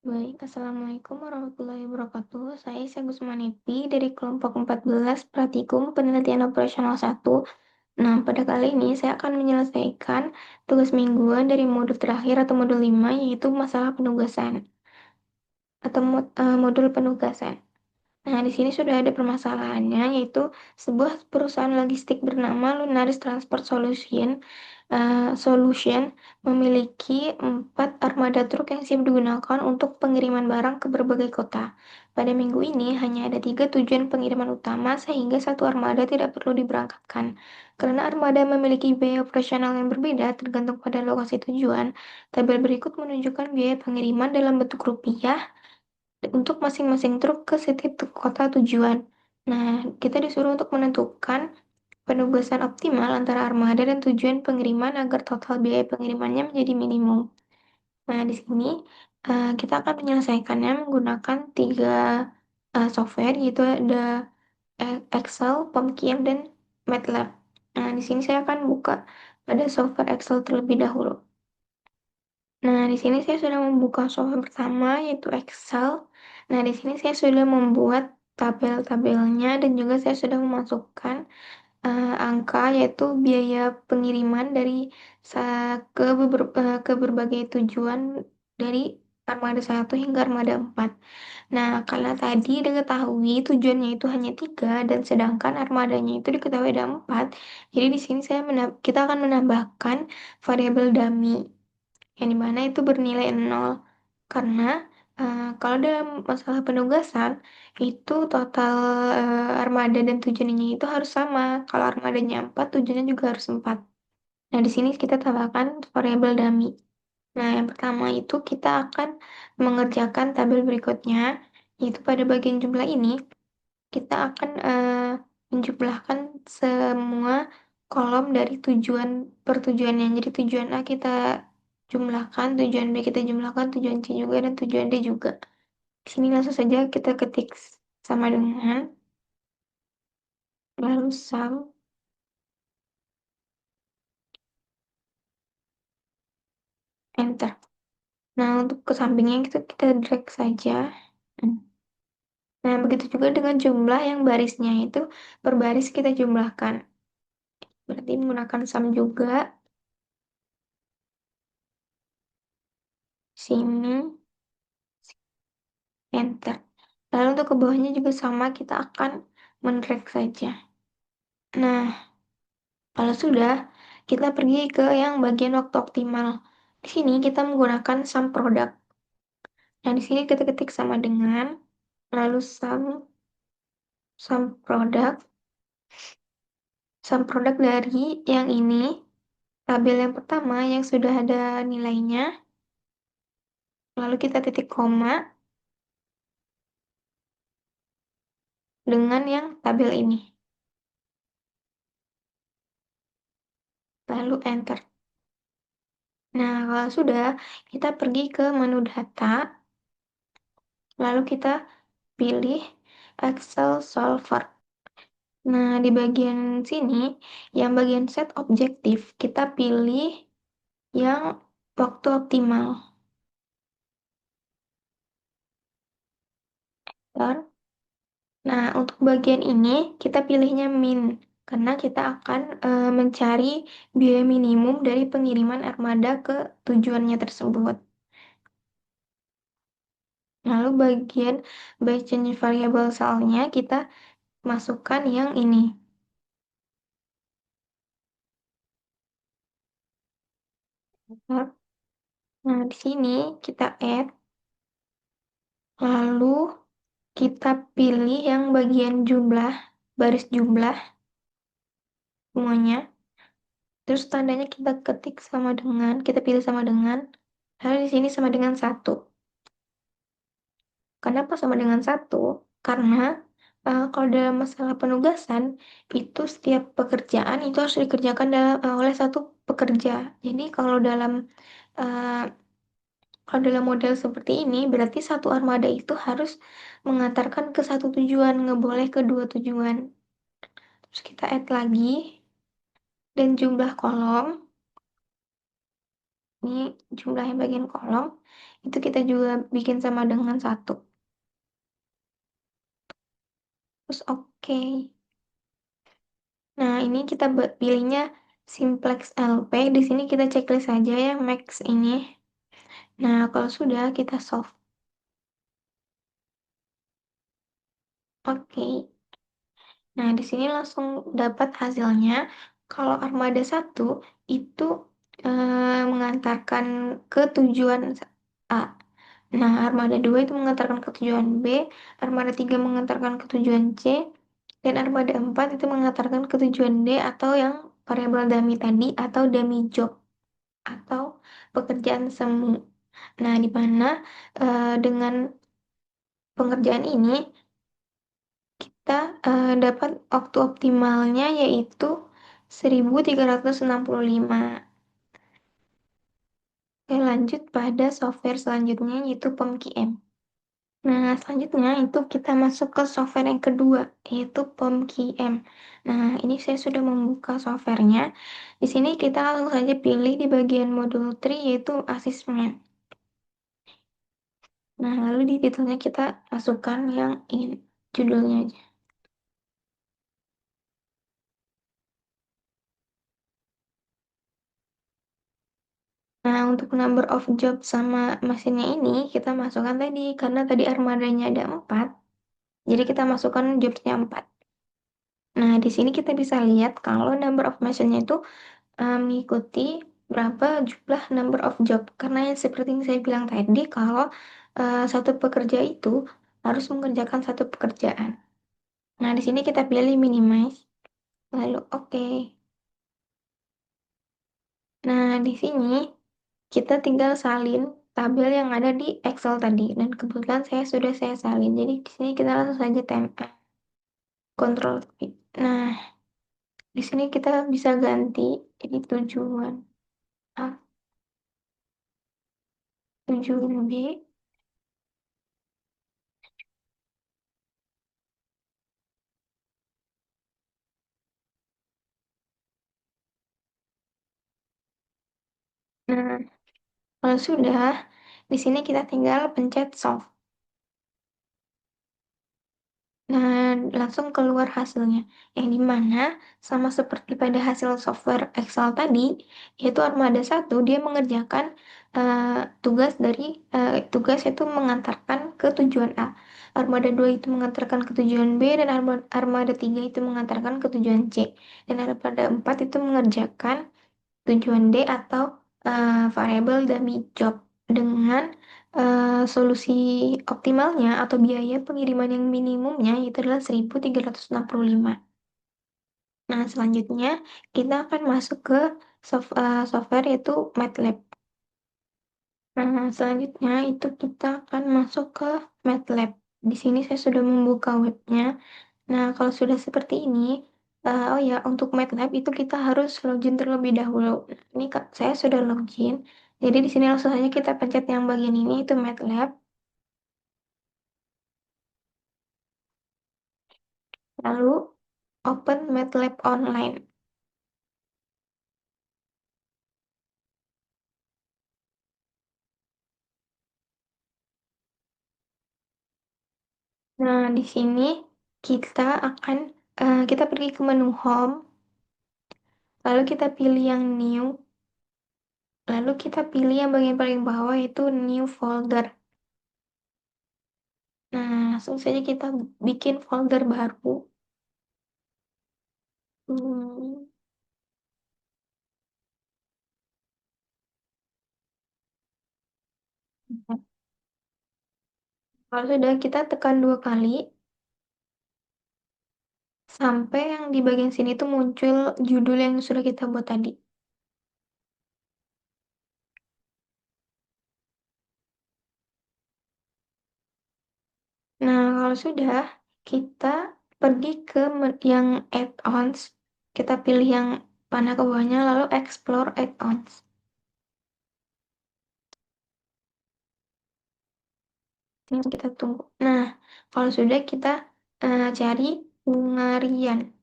Baik, Assalamualaikum warahmatullahi wabarakatuh. Saya Isya Gusmanepi dari kelompok 14 Pratikum Penelitian Operasional 1. Nah, pada kali ini saya akan menyelesaikan tugas mingguan dari modul terakhir atau modul 5, yaitu masalah penugasan atau modul penugasan. Nah, di sini sudah ada permasalahannya, yaitu sebuah perusahaan logistik bernama Lunaris Transport Solution memiliki 4 armada truk yang siap digunakan untuk pengiriman barang ke berbagai kota. Pada minggu ini hanya ada 3 tujuan pengiriman utama, sehingga satu armada tidak perlu diberangkatkan. Karena armada memiliki biaya operasional yang berbeda tergantung pada lokasi tujuan, tabel berikut menunjukkan biaya pengiriman dalam bentuk rupiah untuk masing-masing truk ke setiap kota tujuan. Nah, kita disuruh untuk menentukan penugasan optimal antara armada dan tujuan pengiriman agar total biaya pengirimannya menjadi minimum. Nah, di sini kita akan menyelesaikannya menggunakan 3 software, yaitu ada Excel, Pumpkin, dan MATLAB. Nah, di sini saya akan buka pada software Excel terlebih dahulu. Nah, di sini saya sudah membuka software pertama, yaitu Excel. Nah, di sini saya sudah membuat tabel-tabelnya dan juga saya sudah memasukkan angka, yaitu biaya pengiriman dari ke berbagai tujuan dari armada 1 hingga armada 4. Nah, karena tadi diketahui tujuannya itu hanya 3 dan sedangkan armadanya itu diketahui ada 4, jadi di sini kita akan menambahkan variabel dummy yang dimana itu bernilai 0, karena kalau dalam masalah penugasan itu total armada dan tujuannya itu harus sama. Kalau armadanya 4, tujuannya juga harus 4. Nah, di sini kita tambahkan variabel dummy. Nah, yang pertama itu kita akan mengerjakan tabel berikutnya, yaitu pada bagian jumlah ini kita akan menjumlahkan semua kolom dari tujuan per tujuannya. Jadi tujuan A kita jumlahkan, tujuan B kita jumlahkan, tujuan C juga, dan tujuan D juga. Di sini langsung saja kita ketik sama dengan, lalu sum, enter. Nah, untuk ke sampingnya kita drag saja. Hmm. Nah, begitu juga dengan jumlah yang barisnya itu per baris kita jumlahkan. Berarti menggunakan sum juga. Sini, enter. Lalu untuk ke bawahnya juga sama, kita akan men-drag saja. Nah, kalau sudah, kita pergi ke yang bagian waktu optimal. Di sini kita menggunakan sum product. Nah, di sini kita ketik sama dengan, lalu sum product, dari yang ini, tabel yang pertama yang sudah ada nilainya, lalu kita titik koma dengan yang tabel ini. Lalu enter. Nah, kalau sudah, kita pergi ke menu data, lalu kita pilih Excel Solver. Nah, di bagian sini, yang bagian set objektif, kita pilih yang waktu optimal. Nah, untuk bagian ini, kita pilihnya min, karena kita akan mencari biaya minimum dari pengiriman armada ke tujuannya tersebut. Lalu bagian by change variable cell-nya, kita masukkan yang ini. Nah, di sini kita add, lalu kita pilih yang bagian jumlah, baris jumlah semuanya. Terus tandanya kita ketik sama dengan, kita pilih sama dengan, lalu di sini sama dengan 1. Kenapa sama dengan 1? Karena kalau dalam masalah penugasan, itu setiap pekerjaan itu harus dikerjakan oleh satu pekerja. Jadi uh, kalau dalam model seperti ini, berarti satu armada itu harus mengantarkan ke satu tujuan, nggak boleh ke 2 tujuan. Terus kita add lagi, dan jumlah kolom Ini jumlah yang bagian kolom, itu kita juga bikin sama dengan 1. Terus oke. Nah, ini kita pilihnya Simplex LP. Di sini kita checklist saja ya max ini. Nah, kalau sudah kita solve. Oke. Nah, di sini langsung dapat hasilnya. Kalau armada 1 itu mengantarkan ke tujuan A. Nah, armada 2 itu mengantarkan ke tujuan B, armada 3 mengantarkan ke tujuan C, dan armada 4 itu mengantarkan ke tujuan D atau yang variabel dummy tadi atau dummy job atau pekerjaan semu. Nah, di mana dengan pengerjaan ini kita dapat waktu optimalnya yaitu 1365. Oke, lanjut pada software selanjutnya yaitu POMQM. Nah, selanjutnya itu kita masuk ke software yang kedua, yaitu POMQM. Nah, ini saya sudah membuka softwarenya. Di sini kita langsung saja pilih di bagian modul 3, yaitu assessment. Nah, lalu di titelnya kita masukkan yang ini, judulnya aja. Nah, untuk number of job sama mesinnya ini, kita masukkan tadi, karena tadi armadanya ada 4, jadi kita masukkan jobsnya 4. Nah, di sini kita bisa lihat kalau number of mesinnya itu mengikuti berapa jumlah number of job. Karena yang seperti yang saya bilang tadi, kalau satu pekerja itu harus mengerjakan satu pekerjaan. Nah, di sini kita pilih minimize, lalu oke. Nah, di sini kita tinggal salin tabel yang ada di Excel tadi. Dan kebetulan saya salin. Jadi di sini kita langsung saja tempel. Ctrl V. Nah, di sini kita bisa ganti jadi tujuan A, tujuan B. Nah, kalau sudah, di sini kita tinggal pencet solve. Nah, langsung keluar hasilnya. Yang dimana sama seperti pada hasil software Excel tadi, yaitu Armada 1, dia mengerjakan tugas itu mengantarkan ke tujuan A. Armada 2 itu mengantarkan ke tujuan B, dan Armada 3 itu mengantarkan ke tujuan C. Dan Armada 4 itu mengerjakan tujuan D atau variabel dummy job dengan solusi optimalnya atau biaya pengiriman yang minimumnya itu adalah 1365. Nah, selanjutnya kita akan masuk ke software yaitu MATLAB. Nah, selanjutnya itu kita akan masuk ke MATLAB. Di sini saya sudah membuka webnya. Nah, kalau sudah seperti ini, oh ya, untuk MATLAB itu kita harus login terlebih dahulu. Nah, ini Kak, saya sudah login. Jadi di sini langsung saja kita pencet yang bagian ini, itu MATLAB. Lalu open MATLAB online. Nah, di sini kita akan, kita pergi ke menu Home, lalu kita pilih yang New, lalu kita pilih yang bagian paling bawah yaitu New Folder. Nah, langsung saja kita bikin folder baru. Hmm, Kalau sudah kita tekan 2 kali sampai yang di bagian sini tuh muncul judul yang sudah kita buat tadi. Nah, kalau sudah, kita pergi ke yang add-ons. Kita pilih yang panah ke bawahnya, lalu explore add-ons. Ini kita tunggu. Nah, kalau sudah kita cari Hungarian.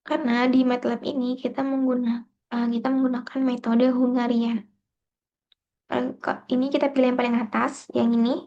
Karena di MATLAB ini kita menggunakan Kita menggunakan metode Hungarian. Ini kita pilih yang paling atas, yang ini.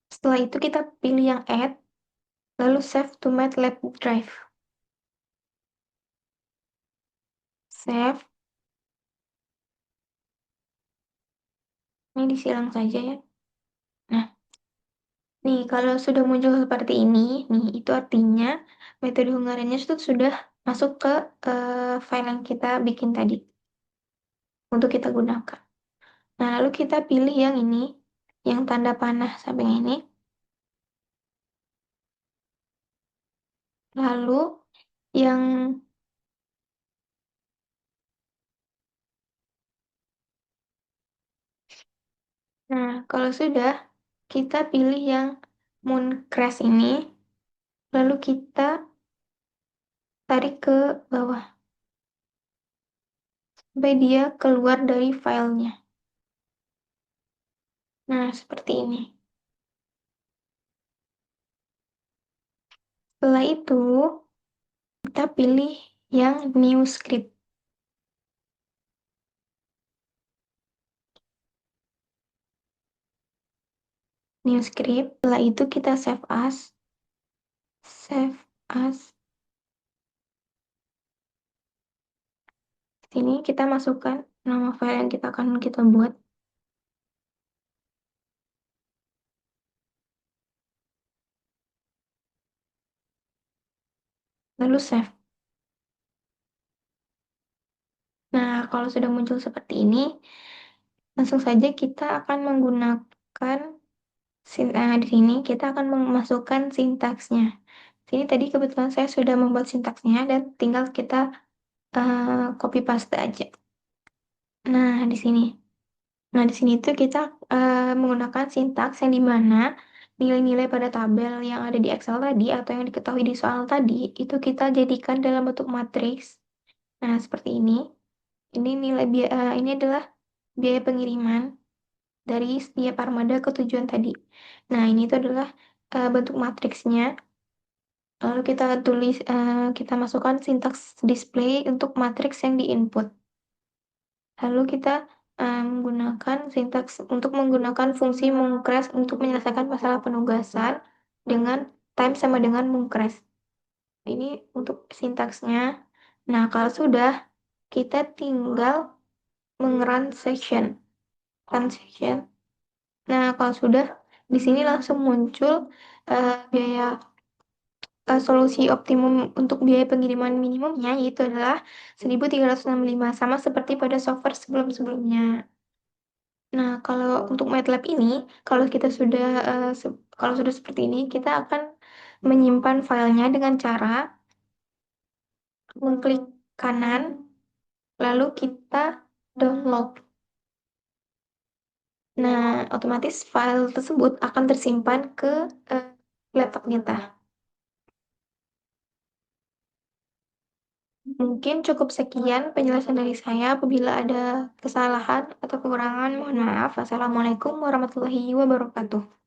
Setelah itu kita pilih yang add, lalu save to MATLAB drive. Save, ini disilang saja ya. Nah, nih kalau sudah muncul seperti ini, nih itu artinya metode Hungariannya itu sudah masuk ke file yang kita bikin tadi untuk kita gunakan. Nah, lalu kita pilih yang ini, yang tanda panah samping ini. Lalu yang Nah, kalau sudah, kita pilih yang Mooncrash ini, lalu kita tarik ke bawah, sampai dia keluar dari filenya. Nah, seperti ini. Setelah itu, kita pilih yang New Script. New Script, setelah itu kita save as. Save as. Sini kita masukkan nama file yang kita buat. Lalu save. Nah, kalau sudah muncul seperti ini, langsung saja kita akan menggunakan di sini kita akan memasukkan sintaksnya. Sini tadi kebetulan saya sudah membuat sintaksnya dan tinggal kita copy paste aja. Nah, di sini. Nah, di sini tuh kita menggunakan sintaks yang dimana nilai-nilai pada tabel yang ada di Excel tadi atau yang diketahui di soal tadi itu kita jadikan dalam bentuk matriks. Nah, seperti ini. Ini adalah biaya pengiriman dari setiap armada ke tujuan tadi. Nah, ini itu adalah bentuk matriksnya. Lalu kita masukkan sintaks display untuk matriks yang di-input. Lalu kita menggunakan sintaks untuk menggunakan fungsi mungcrash untuk menyelesaikan masalah penugasan dengan time sama dengan mungcrash. Ini untuk sintaksnya. Nah, kalau sudah, kita tinggal mengerun section. Run section. Nah, kalau sudah, di sini langsung muncul biaya solusi optimum untuk biaya pengiriman minimumnya yaitu adalah 1.365 sama seperti pada software sebelum-sebelumnya. Nah, kalau untuk MATLAB ini, kalau kita sudah kalau sudah seperti ini, kita akan menyimpan filenya dengan cara mengklik kanan, lalu kita download. Nah, otomatis file tersebut akan tersimpan ke laptop kita. Mungkin cukup sekian penjelasan dari saya. Apabila ada kesalahan atau kekurangan, mohon maaf. Wassalamualaikum warahmatullahi wabarakatuh.